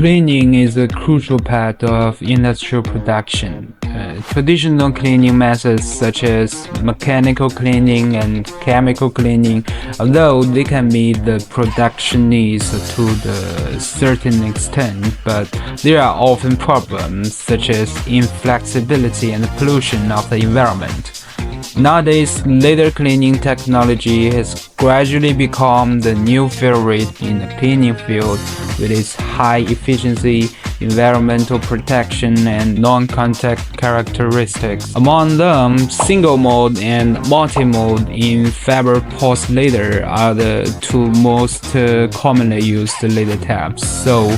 Cleaning is a crucial part of industrial production. Traditional cleaning methods such as mechanical cleaning and chemical cleaning, although they can meet the production needs to a certain extent, but there are often problems such as inflexibility and pollution of the environment. Nowadays, laser cleaning technology has gradually become the new favorite in the cleaning field with its high efficiency, environmental protection, and non-contact characteristics. Among them, single-mode and multi-mode in fiber-pulse laser are the two most commonly used laser types. So,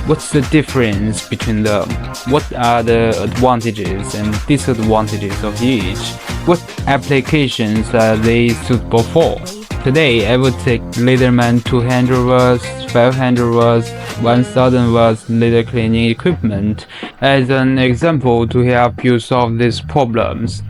what's the difference between them? What are the advantages and disadvantages of each? What applications are they suitable for? Today, I will take LaserMen 200 watts, 500 watts, 1000 watts laser cleaning equipment as an example to help you solve these problems.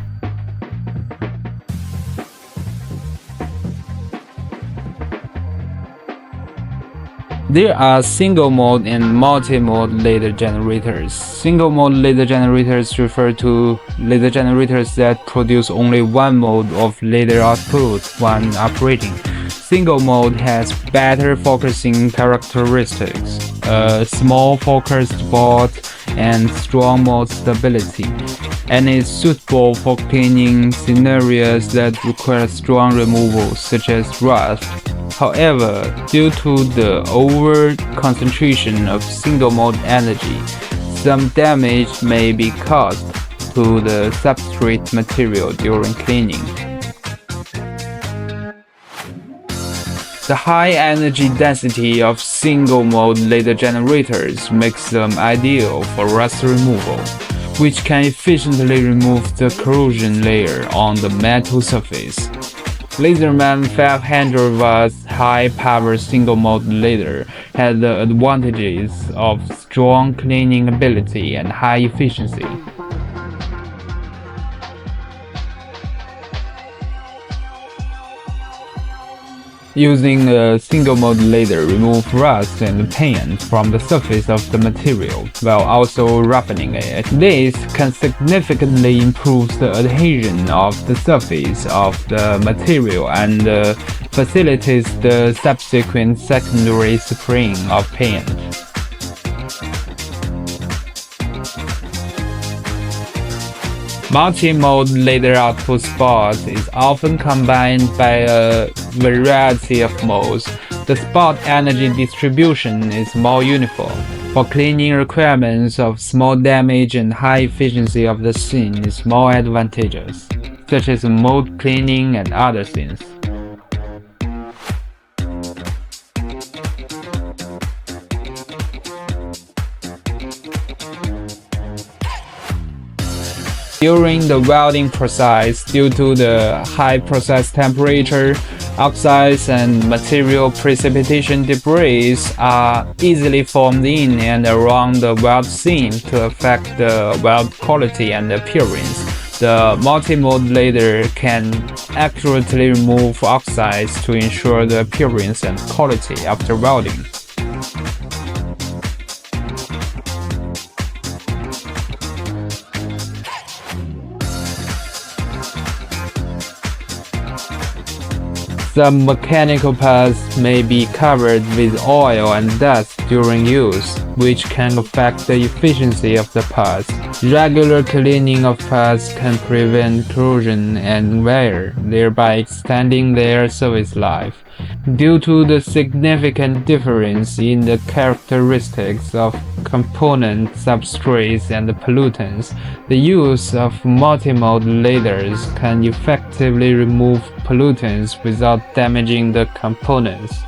There are single-mode and multi-mode laser generators. Single-mode laser generators refer to laser generators that produce only one mode of laser output when operating. Single-mode has better focusing characteristics, a small focus spot, and strong mode stability, and is suitable for cleaning scenarios that require strong removals such as rust. However, due to the over-concentration of single-mode energy, some damage may be caused to the substrate material during cleaning. The high energy density of single-mode laser generators makes them ideal for rust removal, which can efficiently remove the corrosion layer on the metal surface. LaserMen 500 watts high-power single-mode laser has the advantages of strong cleaning ability and high efficiency. Using a single-mode laser, remove rust and paint from the surface of the material, while also roughening it. This can significantly improve the adhesion of the surface of the material and facilitates the subsequent secondary spraying of paint. Multi-mode laser output spot is often combined by a variety of modes. The spot energy distribution is more uniform. For cleaning requirements of small damage and high efficiency of the scene is more advantageous, such as mold cleaning and other things. During the welding process, due to the high process temperature, oxides and material precipitation debris are easily formed in and around the weld seam to affect the weld quality and appearance. The multi-mode laser can accurately remove oxides to ensure the appearance and quality after welding. Some mechanical parts may be covered with oil and dust during use, which can affect the efficiency of the parts. Regular cleaning of parts can prevent corrosion and wear, thereby extending their service life. Due to the significant difference in the characteristics of component substrates and pollutants, the use of multi-mode lasers can effectively remove pollutants without damaging the components.